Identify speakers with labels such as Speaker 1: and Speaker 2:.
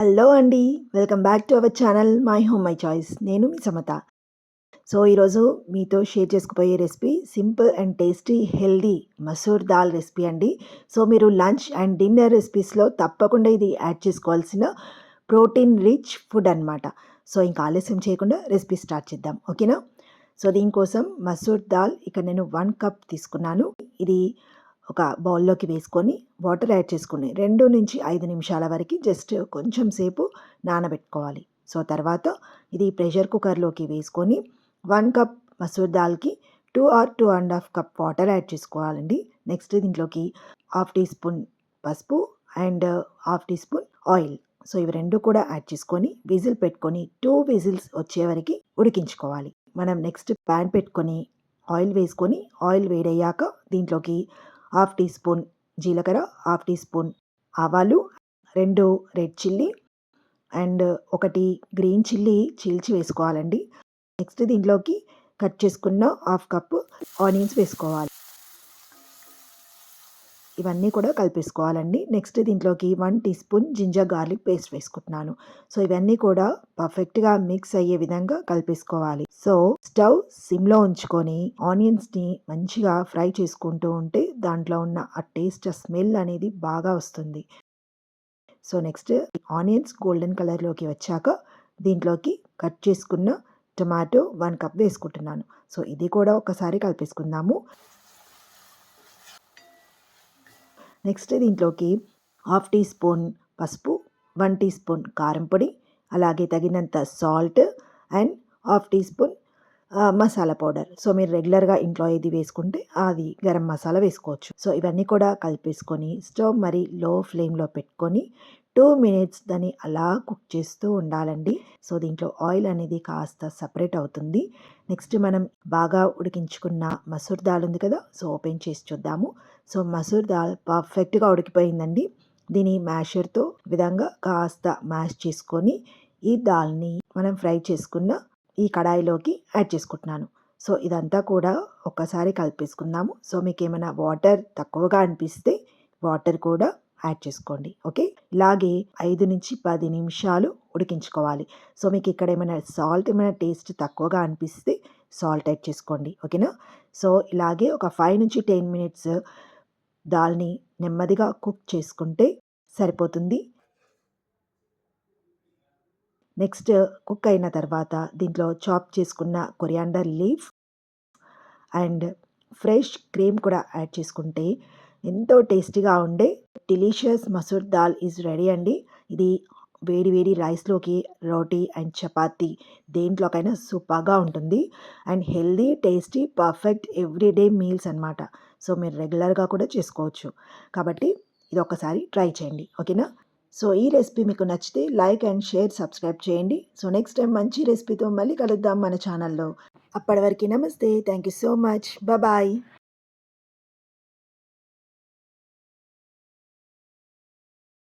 Speaker 1: Hello అండి. Welcome back to our channel My Home My Choice. నేను మీ Samatha. So, ఈరోజు మీతో షేర్ చేసుకుపోయే recipe simple and tasty healthy masoor dal recipe అండి. సో, మీరు లంచ్ అండ్ డిన్నర్ రెసిపీస్‌లో తప్పకుండా ఇది యాడ్ చేసుకోవాల్సిన ప్రోటీన్ రిచ్ ఫుడ్ అనమాట. సో, ఇంకా ఆలస్యం చేయకుండా రెసిపీ స్టార్ట్ చేద్దాం. ఓకేనా? సో, దీనికోసం మసూర్ దాల్ ఇక్కడ నేను 1 కప్ తీసుకున్నాను. ఇది ఒక బౌల్లోకి వేసుకొని వాటర్ యాడ్ చేసుకుని 2-5 నిమిషాల వరకు జస్ట్ కొంచెం సేపు నానబెట్టుకోవాలి. సో, తర్వాత ఇది ప్రెషర్ కుక్కర్లోకి వేసుకొని 1 కప్ మసూర్ దాల్‌కి 2 ఆర్ 2½ కప్ వాటర్ యాడ్ చేసుకోవాలండి. నెక్స్ట్ దీంట్లోకి హాఫ్ టీ స్పూన్ పసుపు and half teaspoon oil. So, ఇవి 2 కూడా యాడ్ చేసుకొని విజిల్ పెట్టుకొని 2 విజిల్స్ వచ్చే వరకు ఉడికించుకోవాలి. మనం నెక్స్ట్ ప్యాన్ పెట్టుకొని ఆయిల్ వేసుకొని ఆయిల్ వేడయ్యాక దీంట్లోకి హాఫ్ టీ స్పూన్ జీలకర్ర, హాఫ్ టీ స్పూన్ ఆవాలు, 2 red chilli and 1 green chilli చీల్చి వేసుకోవాలండి. నెక్స్ట్ దీంట్లోకి కట్ చేసుకున్న హాఫ్ కప్ ఆనియన్స్ వేసుకోవాలి. ఇవన్నీ కూడా కలిపేసుకోవాలండి. నెక్స్ట్ దీంట్లోకి 1 teaspoon ginger garlic paste వేసుకుంటున్నాను. సో, ఇవన్నీ కూడా పర్ఫెక్ట్‌గా మిక్స్ అయ్యే విధంగా కలిపేసుకోవాలి. సో, స్టవ్ సిమ్‌లో ఉంచుకొని ఆనియన్స్‌ని మంచిగా ఫ్రై చేసుకుంటూ ఉంటే దాంట్లో ఉన్న ఆ టేస్ట్, ఆ స్మెల్ అనేది బాగా వస్తుంది. సో, నెక్స్ట్ ఆనియన్స్ గోల్డెన్ కలర్‌లోకి వచ్చాక దీంట్లోకి కట్ చేసుకున్న టొమాటో 1 కప్ వేసుకుంటున్నాను. సో, ఇది కూడా ఒకసారి కలిపేసుకుందాము. నెక్స్ట్ దీంట్లోకి హాఫ్ టీ స్పూన్ పసుపు, 1 టీ స్పూన్ కారం పొడి, అలాగే తగినంత salt and half teaspoon masala powder. So, మీరు రెగ్యులర్‌గా ఇంట్లో ఏది వేసుకుంటే అది గరం మసాలా వేసుకోవచ్చు. సో, ఇవన్నీ కూడా కలిపేసుకొని స్టవ్ మరి లో ఫ్లేమ్‌లో పెట్టుకొని 2 మినిట్స్ దాన్ని అలా కుక్ చేస్తూ ఉండాలండి. సో, దీంట్లో ఆయిల్ అనేది కాస్త సెపరేట్ అవుతుంది. నెక్స్ట్ మనం బాగా ఉడికించుకున్న మసూర్ దాల్ ఉంది కదా! సో, ఓపెన్ చేసి చూద్దాము. సో, మసూర్ దాల్ పర్ఫెక్ట్‌గా ఉడికిపోయిందండి. దీని మ్యాషర్‌తో విధంగా కాస్త మ్యాష్ చేసుకొని ఈ దాల్‌ని మనం ఫ్రై చేసుకున్న ఈ కడాయిలోకి యాడ్ చేసుకుంటున్నాను. సో, ఇదంతా కూడా ఒక్కసారి కలిపేసుకుందాము. సో, మీకేమైనా వాటర్ తక్కువగా అనిపిస్తే వాటర్ కూడా యాడ్ చేసుకోండి. ఓకే. ఇలాగే 5-10 నిమిషాలు ఉడికించుకోవాలి. సో, మీకు ఇక్కడ ఏమైనా టేస్ట్ తక్కువగా అనిపిస్తే సాల్ట్ యాడ్ చేసుకోండి. ఓకేనా? సో, ఇలాగే ఒక 5-10 మినిట్స్ దాల్‌ని నెమ్మదిగా కుక్ చేసుకుంటే సరిపోతుంది. నెక్స్ట్ కుక్ అయిన తర్వాత దీంట్లో చాప్ చేసుకున్న coriander leaf and fresh cream కూడా యాడ్ చేసుకుంటే ఎంతో టేస్టీగా ఉండే delicious masoor dal is ready అండి. ఇది వేడి వేడి రైస్‌లోకి, రోటీ అండ్ చపాతీ దేంట్లోకైనా సూపర్‌గా ఉంటుంది. And healthy, tasty, perfect everyday meals అనమాట. సో, మీరు రెగ్యులర్‌గా కూడా చేసుకోవచ్చు. కాబట్టి ఇది ఒక్కసారి ట్రై చేయండి. ఓకేనా? సో, ఈ రెసిపీ మీకు నచ్చితే లైక్ అండ్ షేర్, సబ్స్క్రైబ్ చేయండి. సో, నెక్స్ట్ టైం మంచి రెసిపీతో మళ్ళీ కలుద్దాం మన ఛానల్‌లో. అప్పటి వరకు నమస్తే. Thank you so much. Bye.